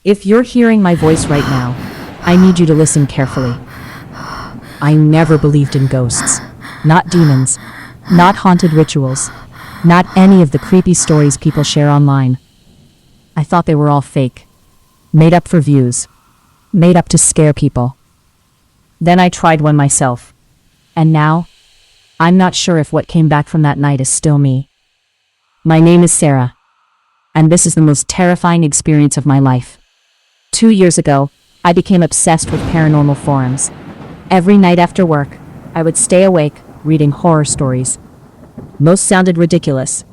If you're hearing my voice right now, I need you to listen carefully. I never believed in ghosts. Not demons. Not haunted rituals. Not any of the creepy stories people share online. I thought they were all fake. Made up for views. Made up to scare people. Then I tried one myself. And now, I'm not sure if what came back from that night is still me. My name is Sarah. And this is the most terrifying experience of my life. 2 years ago, I became obsessed with paranormal forums. Every night after work, I would stay awake, reading horror stories. Most sounded ridiculous,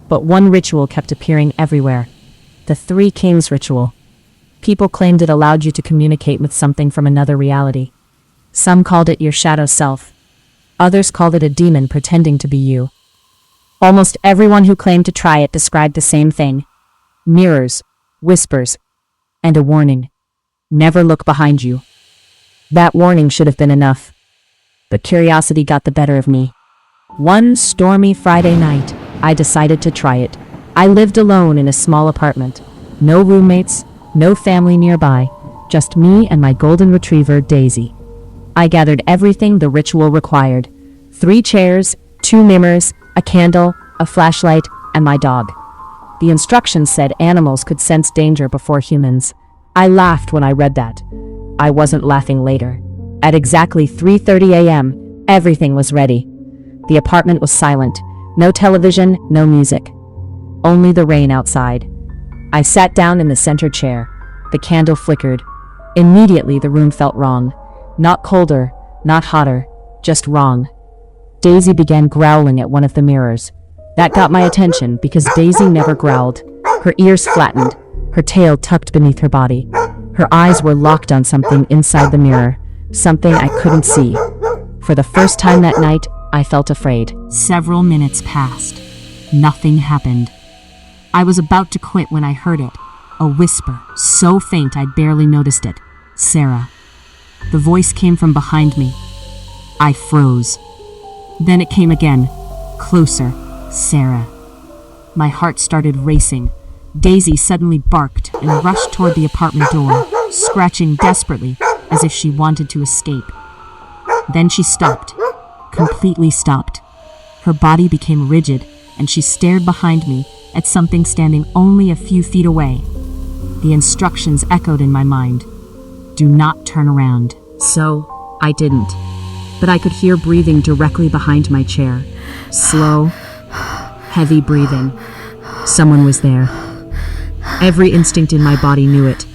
but one ritual kept appearing everywhere. The Three Kings ritual. People claimed it allowed you to communicate with something from another reality. Some called it your shadow self. Others called it a demon pretending to be you. Almost everyone who claimed to try it described the same thing. Mirrors, whispers, and a warning. Never look behind you. That warning should have been enough. But curiosity got the better of me. One stormy Friday night, I decided to try it. I lived alone in a small apartment. No roommates, no family nearby, just me and my golden retriever, Daisy. I gathered everything the ritual required. 3 chairs, 2 mirrors, a candle, a flashlight, and my dog. The instructions said animals could sense danger before humans. I laughed when I read that. I wasn't laughing later. At exactly 3:30 a.m., everything was ready. The apartment was silent. No television, no music. Only the rain outside. I sat down in the center chair. The candle flickered. Immediately the room felt wrong. Not colder, not hotter, just wrong. Daisy began growling at one of the mirrors. That got my attention because Daisy never growled. Her ears flattened, her tail tucked beneath her body. Her eyes were locked on something inside the mirror, something I couldn't see. For the first time that night, I felt afraid. Several minutes passed. Nothing happened. I was about to quit when I heard it. A whisper, so faint I barely noticed it. Sarah. The voice came from behind me. I froze. Then it came again. Closer. Sarah. My heart started racing. Daisy suddenly barked and rushed toward the apartment door, scratching desperately as if she wanted to escape. Then she stopped. Completely stopped. Her body became rigid, and she stared behind me at something standing only a few feet away. The instructions echoed in my mind. Do not turn around. So, I didn't. But I could hear breathing directly behind my chair. Slow, heavy breathing. Someone was there. Every instinct in my body knew it.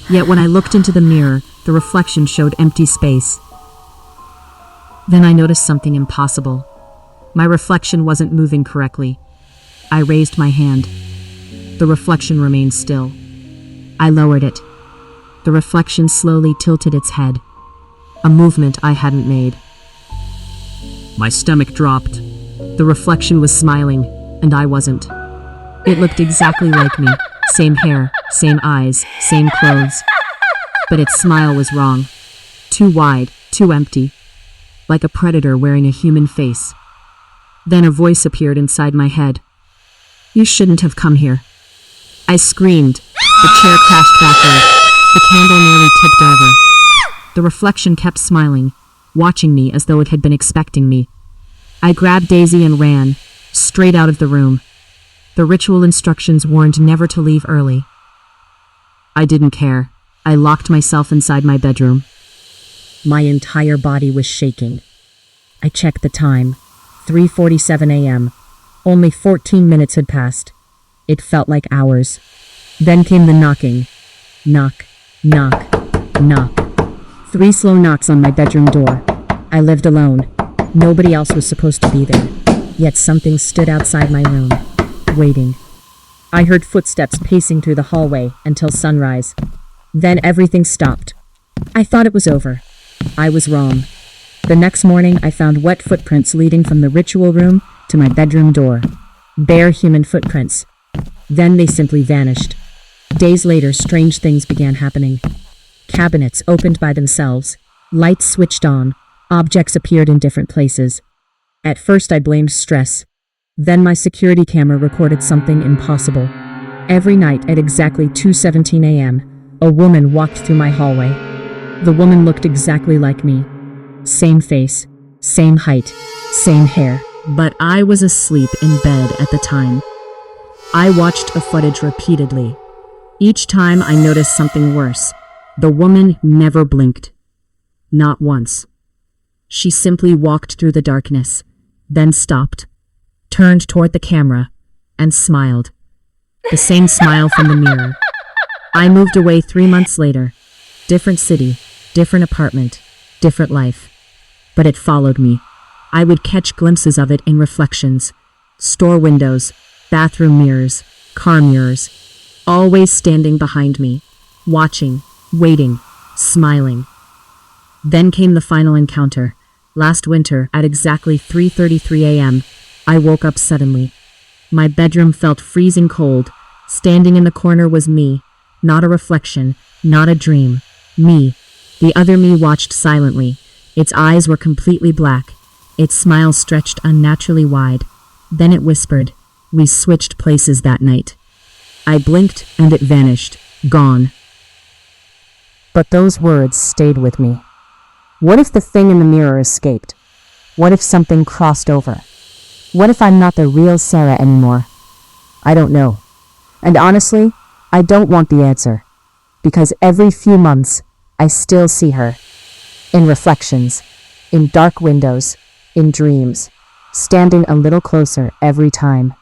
Yet when I looked into the mirror, the reflection showed empty space. Then I noticed something impossible. My reflection wasn't moving correctly. I raised my hand. The reflection remained still. I lowered it. The reflection slowly tilted its head. A movement I hadn't made. My stomach dropped. The reflection was smiling, and I wasn't. It looked exactly like me. Same hair, same eyes, same clothes. But its smile was wrong. Too wide, too empty. Like a predator wearing a human face. Then a voice appeared inside my head. You shouldn't have come here. I screamed. The chair crashed backward. The candle nearly tipped over. The reflection kept smiling, watching me as though it had been expecting me. I grabbed Daisy and ran, straight out of the room. The ritual instructions warned never to leave early. I didn't care. I locked myself inside my bedroom. My entire body was shaking. I checked the time. 3:47 a.m. Only 14 minutes had passed. It felt like hours. Then came the knocking. Knock, knock, knock. 3 slow knocks on my bedroom door. I lived alone. Nobody else was supposed to be there. Yet something stood outside my room, waiting. I heard footsteps pacing through the hallway until sunrise. Then everything stopped. I thought it was over. I was wrong. The next morning, I found wet footprints leading from the ritual room to my bedroom door. Bare human footprints. Then they simply vanished. Days later, strange things began happening. Cabinets opened by themselves. Lights switched on. Objects appeared in different places. At first, I blamed stress. Then my security camera recorded something impossible. Every night at exactly 2:17 a.m., a woman walked through my hallway. The woman looked exactly like me. Same face, same height, same hair. But I was asleep in bed at the time. I watched the footage repeatedly. Each time I noticed something worse. The woman never blinked. Not once. She simply walked through the darkness, then stopped, turned toward the camera, and smiled. The same smile from the mirror. I moved away 3 months later. Different city, different apartment, different life. But it followed me. I would catch glimpses of it in reflections. Store windows, bathroom mirrors, car mirrors. Always standing behind me, watching, waiting, smiling. Then came the final encounter. Last winter, at exactly 3:33 a.m., I woke up suddenly. My bedroom felt freezing cold. Standing in the corner was me. Not a reflection, not a dream. Me. The other me watched silently. Its eyes were completely black. Its smile stretched unnaturally wide. Then it whispered. We switched places that night. I blinked and it vanished. Gone. But those words stayed with me. What if the thing in the mirror escaped? What if something crossed over? What if I'm not the real Sarah anymore? I don't know. And honestly, I don't want the answer. Because every few months, I still see her. In reflections, in dark windows, in dreams, standing a little closer every time.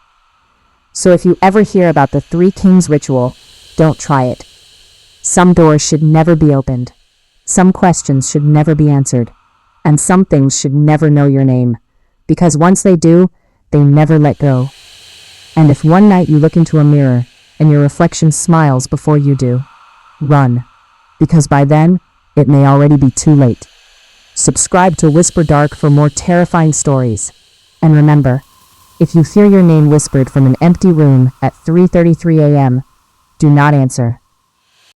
So if you ever hear about the Three Kings ritual, don't try it. Some doors should never be opened. Some questions should never be answered. And some things should never know your name. Because once they do, they never let go. And if one night you look into a mirror and your reflection smiles before you do, run. Because by then, it may already be too late. Subscribe to Whisper Dark for more terrifying stories. And remember, if you hear your name whispered from an empty room at 3:33 a.m., do not answer.